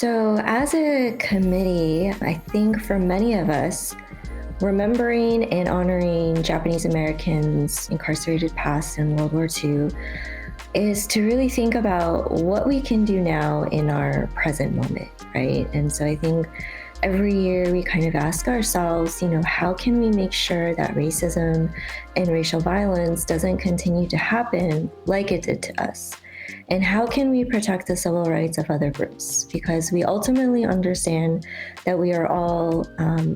So, as a committee, I think for many of us, remembering and honoring Japanese Americans incarcerated past in World War II is to really think about what we can do now in our present moment, right? And so I think every year we kind of ask ourselves, how can we make sure that racism and racial violence doesn't continue to happen like it did to us? And how can we protect the civil rights of other groups? Because we ultimately understand that we are all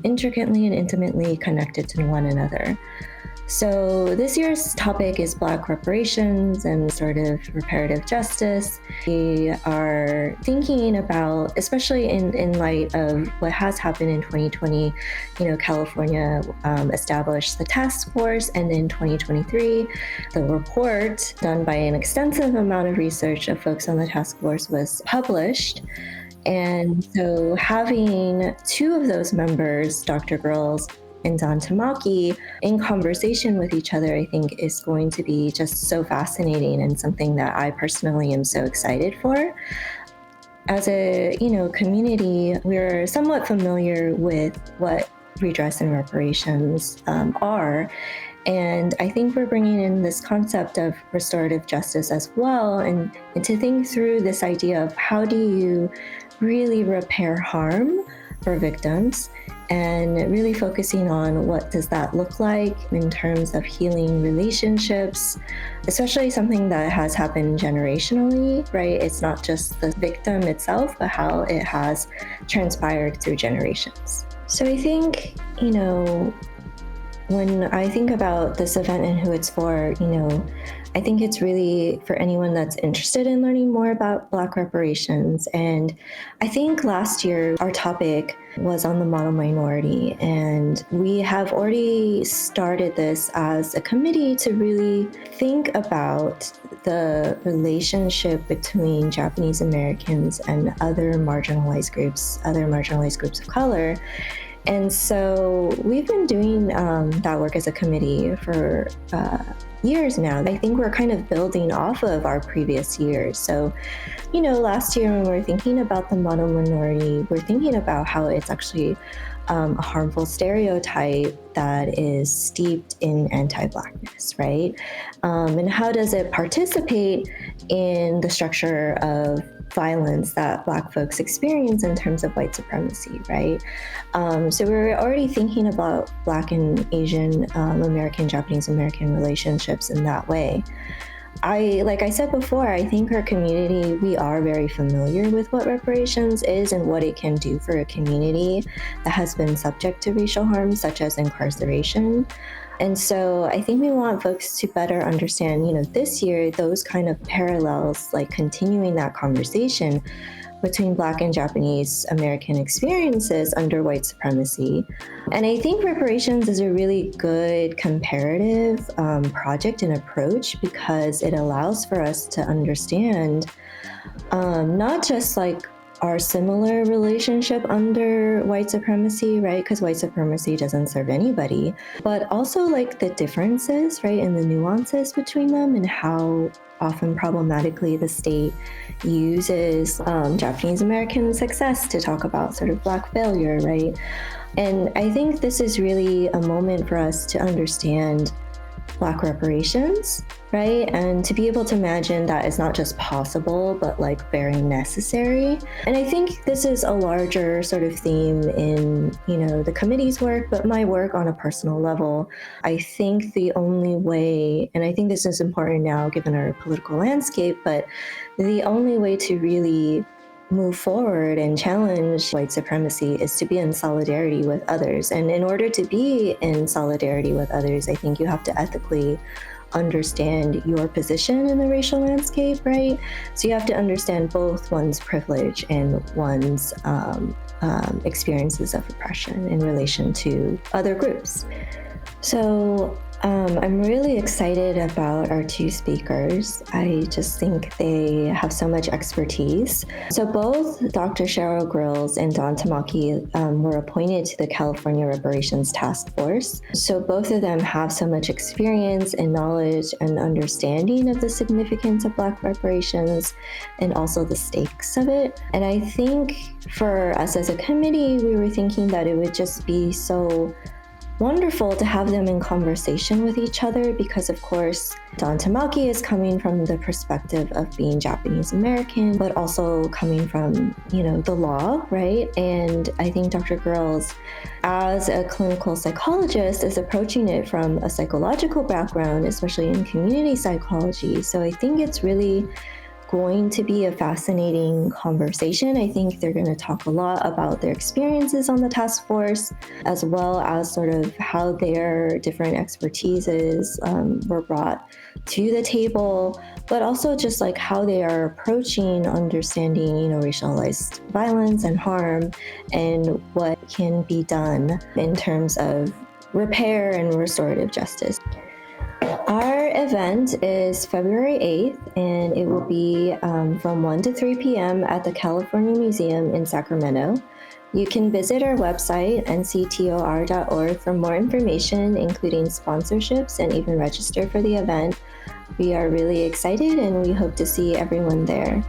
intricately and intimately connected to one another. So this year's topic is Black reparations and sort of reparative justice. We are thinking about, especially in light of what has happened in 2020, California established the task force, and in 2023, the report done by an extensive amount of research of folks on the task force was published. And so having two of those members, Dr. Girls and Don Tamaki, in conversation with each other, I think is going to be just so fascinating and something that I personally am so excited for. As a community, we're somewhat familiar with what redress and reparations are. And I think we're bringing in this concept of restorative justice as well, and to think through this idea of how do you really repair harm for victims, and really focusing on what does that look like in terms of healing relationships, especially something that has happened generationally, right? It's not just the victim itself, but how it has transpired through generations. So I think, when I think about this event and who it's for, I think it's really for anyone that's interested in learning more about Black reparations. And I think last year our topic was on the model minority, and we have already started this as a committee to really think about the relationship between Japanese Americans and other marginalized groups of color. And so we've been doing that work as a committee for years now. I think we're kind of building off of our previous years. So, last year when we're thinking about the model minority, we're thinking about how it's actually a harmful stereotype that is steeped in anti-Blackness, right? And how does it participate in the structure of violence that Black folks experience in terms of white supremacy, right? So we're already thinking about Black and Asian American, Japanese American relationships in that way. Like I said before, I think our community, we are very familiar with what reparations is and what it can do for a community that has been subject to racial harm, such as incarceration. And so I think we want folks to better understand, this year, those kind of parallels, like continuing that conversation between Black and Japanese American experiences under white supremacy. And I think reparations is a really good comparative project and approach, because it allows for us to understand not just like our similar relationship under white supremacy, right? Because white supremacy doesn't serve anybody, but also like the differences, right? And the nuances between them, and how often problematically the state uses Japanese American success to talk about sort of Black failure, right? And I think this is really a moment for us to understand Black reparations, right? And to be able to imagine that it's not just possible, but like very necessary. And I think this is a larger sort of theme in, the committee's work, but my work on a personal level. I think the only way, and I think this is important now given our political landscape, but the only way to really move forward and challenge white supremacy is to be in solidarity with others. And in order to be in solidarity with others, I think you have to ethically understand your position in the racial landscape, right? So you have to understand both one's privilege and one's experiences of oppression in relation to other groups. I'm really excited about our two speakers. I just think they have so much expertise. So both Dr. Cheryl Grills and Don Tamaki were appointed to the California Reparations Task Force. So both of them have so much experience and knowledge and understanding of the significance of Black reparations and also the stakes of it. And I think for us as a committee, we were thinking that it would just be so wonderful to have them in conversation with each other because, of course, Don Tamaki is coming from the perspective of being Japanese American, but also coming from, the law, right? And I think Dr. Grills, as a clinical psychologist, is approaching it from a psychological background, especially in community psychology. So I think it's really going to be a fascinating conversation. I think they're going to talk a lot about their experiences on the task force, as well as sort of how their different expertises were brought to the table, but also just like how they are approaching understanding, racialized violence and harm and what can be done in terms of repair and restorative justice. Our event is February 8th, and it will be from 1 to 3 p.m. at the California Museum in Sacramento. You can visit our website, nctor.org, for more information, including sponsorships, and even register for the event. We are really excited, and we hope to see everyone there.